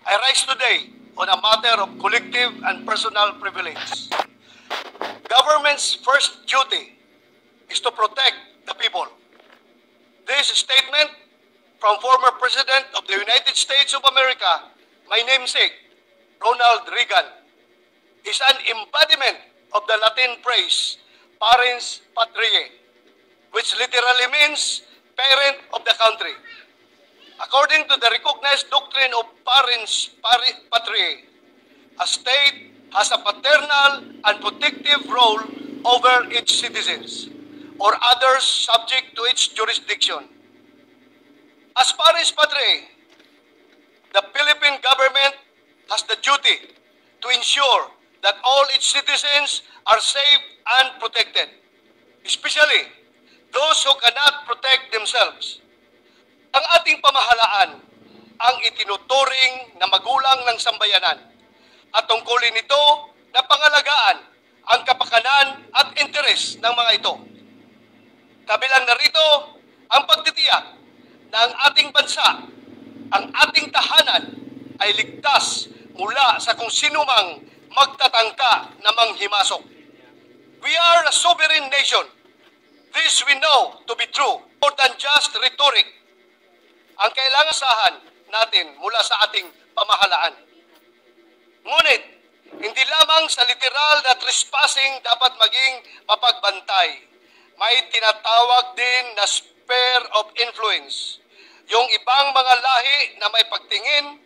I rise today on a matter of collective and personal privilege. Government's first duty is to protect the people. This statement from former President of the United States of America, my namesake, Ronald Reagan, is an embodiment of the Latin phrase, Parens Patriae, which literally means parent of the country. According to the recognized doctrine of Parens Patriae, a state has a paternal and protective role over its citizens or others subject to its jurisdiction. As Parens Patriae, the Philippine government has the duty to ensure that all its citizens are safe and protected, especially those who cannot protect themselves. Ang ating pamahalaan ang itinuturing na magulang ng sambayanan at tungkulin nito na pangalagaan ang kapakanan at interes ng mga ito. Kabilang narito ang pagtitiyak na ang ating bansa, ang ating tahanan ay ligtas mula sa kung sinumang magtatangka na manghimasok. We are a sovereign nation. This we know to be true, more than just rhetoric. Ang kailangan sahan natin mula sa ating pamahalaan. Ngunit, hindi lamang sa literal na trespassing dapat maging mapagbantay. May tinatawag din na sphere of influence. Yung ibang mga lahi na may pagtingin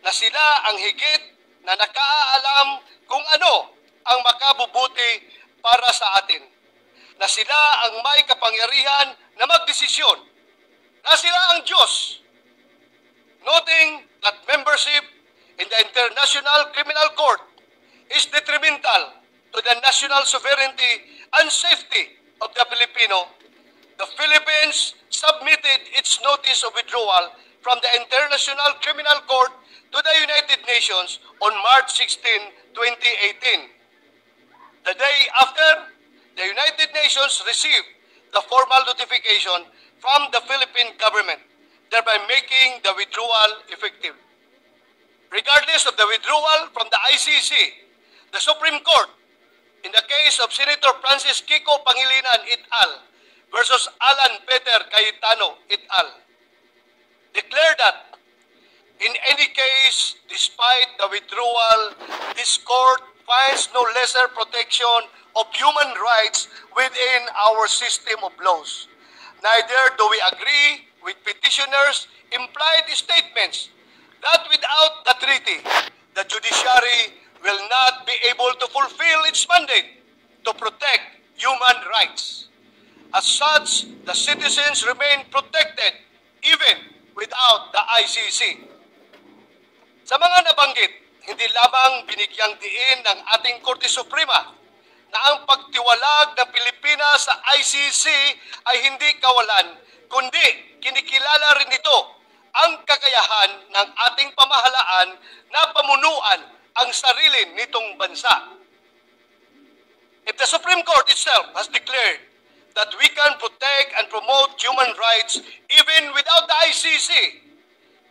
na sila ang higit na nakaalam kung ano ang makabubuti para sa atin. Na sila ang may kapangyarihan na magdesisyon. Na sila ang Diyos. Noting that membership in the International Criminal Court is detrimental to the national sovereignty and safety of the Filipino, the Philippines submitted its notice of withdrawal from the International Criminal Court to the United Nations on March 16, 2018. The day after, the United Nations received the formal notification from the Philippine government, thereby making the withdrawal effective. Regardless of the withdrawal from the ICC, the Supreme Court, in the case of Senator Francis Kiko Pangilinan et al. Versus Alan Peter Cayetano et al., declared that in any case, despite the withdrawal, this court finds no lesser protection of human rights within our system of laws. Neither do we agree with petitioners' implied statements that without the treaty, the judiciary will not be able to fulfill its mandate to protect human rights. As such, the citizens remain protected even without the ICC. Sa mga nabanggit, hindi lamang binigyang diin ng ating Korte Suprema na ang pagtiwalag ng Pilipinas sa ICC ay hindi kawalan, kundi kinikilala rin ito ang kakayahan ng ating pamahalaan na pamunuan ang sarili nitong bansa. If the Supreme Court itself has declared that we can protect and promote human rights even without the ICC,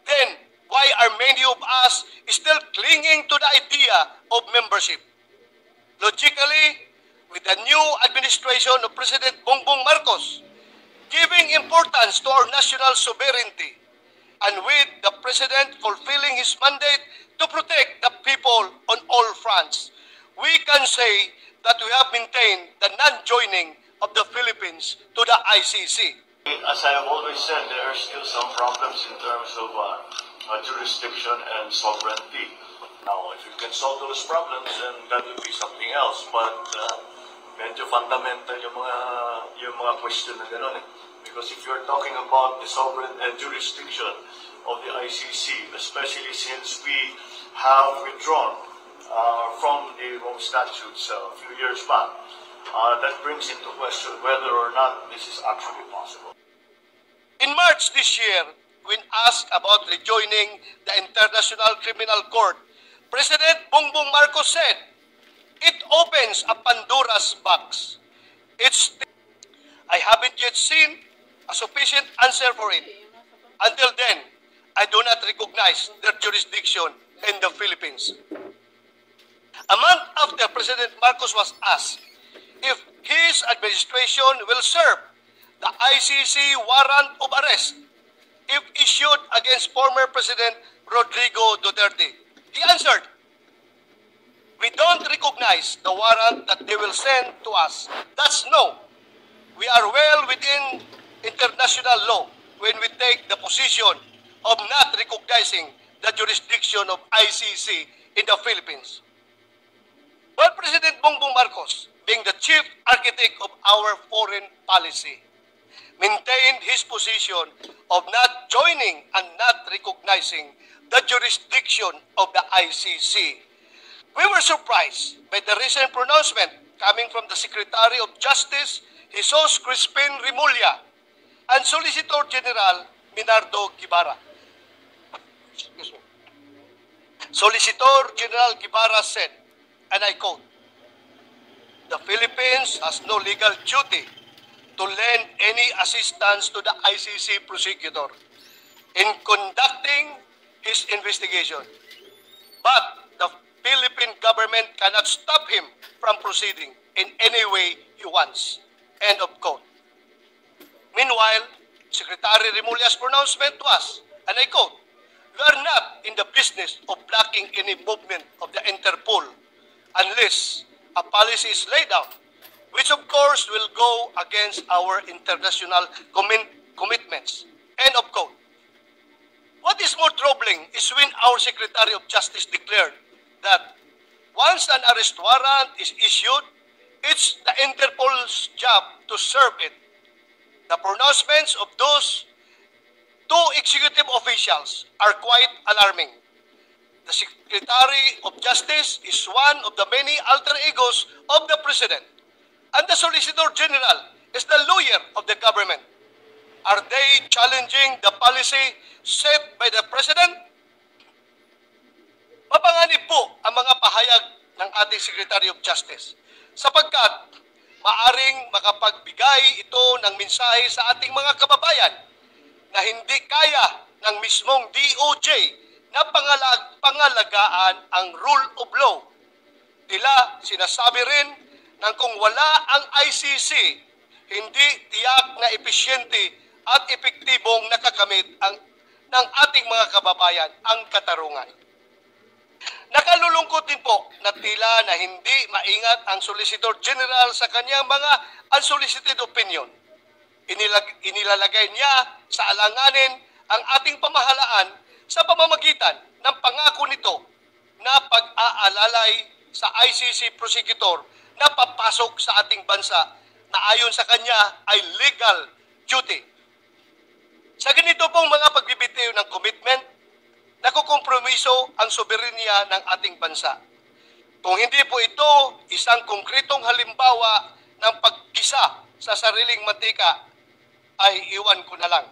then why are many of us still clinging to the idea of membership? Logically, with the new administration of President Bongbong Marcos giving importance to our national sovereignty, and with the President fulfilling his mandate to protect the people on all fronts, we can say that we have maintained the non-joining of the Philippines to the ICC. As I have always said, there are still some problems in terms of jurisdiction and sovereignty. Now, if you can solve those problems, then that would be something else. But medyo fundamental yung mga question na gano'n. Because if you're talking about the sovereign jurisdiction of the ICC, especially since we have withdrawn from the Rome Statutes a few years back, that brings into question whether or not this is actually possible. In March this year, when asked about rejoining the International Criminal Court, President Bongbong Marcos said, "It opens a Pandora's box. I haven't yet seen a sufficient answer for it. Until then, I do not recognize their jurisdiction in the Philippines. A month after President Marcos was asked if his administration will serve the ICC warrant of arrest if issued against former President Rodrigo Duterte, he answered, "We don't recognize the warrant that they will send to us. That's no. We are well within international law when we take the position of not recognizing the jurisdiction of ICC in the Philippines." While President Bongbong Marcos, being the chief architect of our foreign policy, maintained his position of not joining and not recognizing the jurisdiction of the ICC, we were surprised by the recent pronouncement coming from the Secretary of Justice, Jesus Crispin Remulla, and Solicitor General Minardo Guevara. Solicitor General Guevara said, and I quote, "The Philippines has no legal duty to lend any assistance to the ICC prosecutor in conducting his investigation. But the Philippine government cannot stop him from proceeding in any way he wants." End of quote. Meanwhile, Secretary Remulla's pronouncement was, and I quote, "We are not in the business of blocking any movement of the Interpol unless a policy is laid out, which of course will go against our international commitments." End of quote. What is more troubling is when our Secretary of Justice declared that once an arrest warrant is issued, it's the Interpol's job to serve it. The pronouncements of those two executive officials are quite alarming. The Secretary of Justice is one of the many alter egos of the President, and the Solicitor General is the lawyer of the government. Are they challenging the policy set by the President? Mapanganib po ang mga pahayag ng ating Secretary of Justice sapagkat maaring makapagbigay ito ng mensahe sa ating mga kababayan na hindi kaya ng mismong DOJ na pangalagaan ang rule of law. Tila sinasabi rin na kung wala ang ICC, hindi tiyak na epesyente at epektibong nakakamit ng ating mga kababayan ang katarungan. Nakalulungkot din po na tila na hindi maingat ang Solicitor General sa kanyang mga unsolicited opinion. Inilalagay niya sa alanganin ang ating pamahalaan sa pamamagitan ng pangako nito na pag-aalalay sa ICC prosecutor na papasok sa ating bansa na ayon sa kanya ay legal duty. Sa ganito pong mga pagbibitiw ng commitment, nakukompromiso ang soberenya ng ating bansa. Kung hindi po ito isang konkretong halimbawa ng pagkisa sa sariling mantika, ay iwan ko na lang.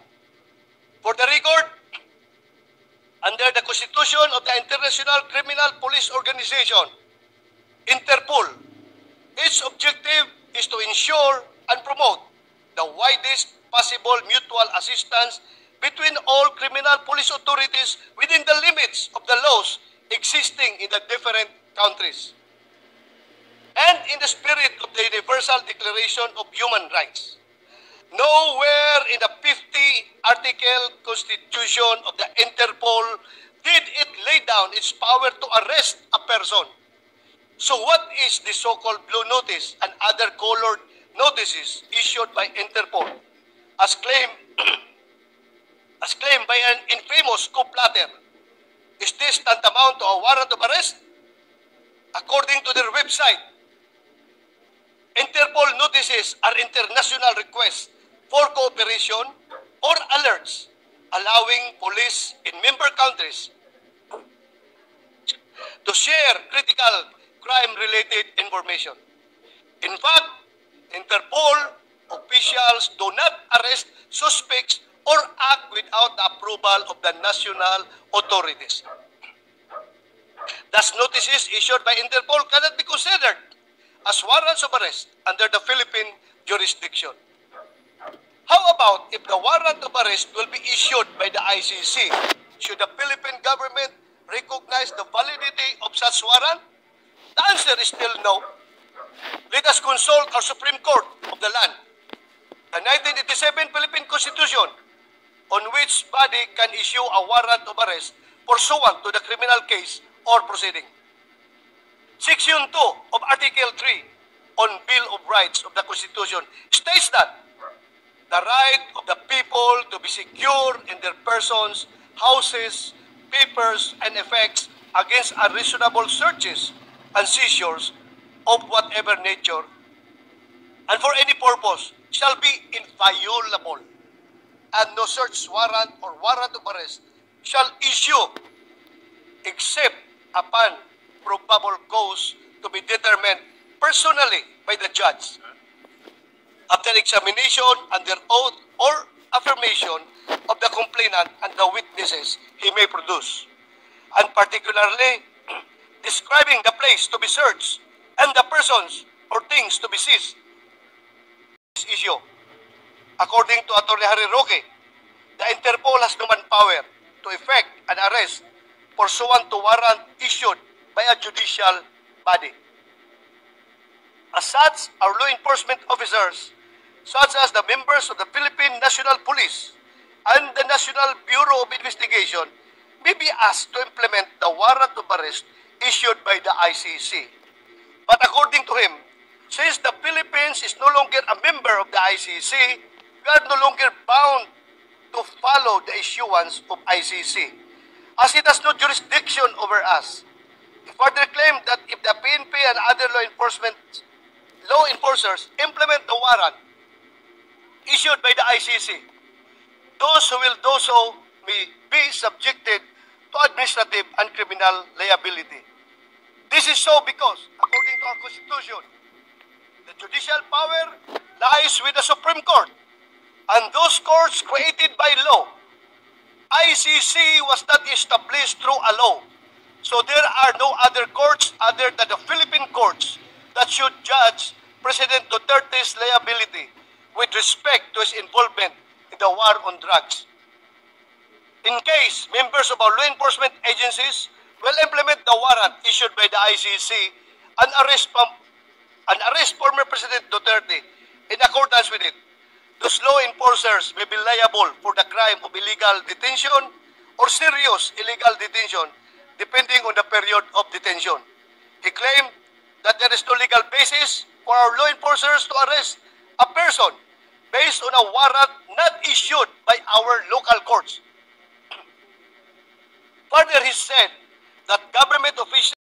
For the record, under the Constitution of the International Criminal Police Organization, Interpol, its objective is to ensure and promote the widest possible mutual assistance between all criminal police authorities within the limits of the laws existing in the different countries. And in the spirit of the Universal Declaration of Human Rights, nowhere in the 50-article Constitution of the Interpol did it lay down its power to arrest a person. So what is the so-called blue notice and other colored notices issued by Interpol as claimed by an infamous coup plotter? Is this tantamount to a warrant of arrest? According to their website, Interpol notices are international requests for cooperation or alerts allowing police in member countries to share critical crime-related information. In fact, Interpol officials do not arrest suspects or act without the approval of the national authorities. Thus, notices issued by Interpol cannot be considered as warrants of arrest under the Philippine jurisdiction. How about if the warrant of arrest will be issued by the ICC? Should the Philippine government recognize the validity of such warrant? The answer is still no. Let us consult our Supreme Court of the land, the 1987 Philippine Constitution, on which body can issue a warrant of arrest pursuant to the criminal case or proceeding. Section 2 of Article 3 on Bill of Rights of the Constitution states that the right of the people to be secure in their persons, houses, papers, and effects against unreasonable searches and seizures of whatever nature and for any purpose shall be inviolable, and no search warrant or warrant of arrest shall issue except upon probable cause to be determined personally by the judge after examination under oath or affirmation of the complainant and the witnesses he may produce, and particularly describing the place to be searched and the persons or things to be seized. This issue, according to Atty. Harry Roque, the Interpol has no manpower to effect an arrest pursuant to warrant issued by a judicial body. As such, our law enforcement officers, such as the members of the Philippine National Police and the National Bureau of Investigation, may be asked to implement the warrant of arrest issued by the ICC. But according to him, since the Philippines is no longer a member of the ICC, we are no longer bound to follow the issuance of ICC, as it has no jurisdiction over us. He further claimed that if the PNP and other law enforcers implement the warrant issued by the ICC, those who will do so may be subjected to administrative and criminal liability. This is so because, according to our Constitution, the judicial power lies with the Supreme Court and those courts created by law. ICC was not established through a law, so there are no other courts other than the Philippine courts that should judge President Duterte's liability with respect to his involvement in the war on drugs. In case members of our law enforcement agencies will implement the warrant issued by the ICC and arrest former President Duterte in accordance with it, those law enforcers may be liable for the crime of illegal detention or serious illegal detention, depending on the period of detention. He claimed that there is no legal basis for our law enforcers to arrest a person based on a warrant not issued by our local courts. Further, he said that government officials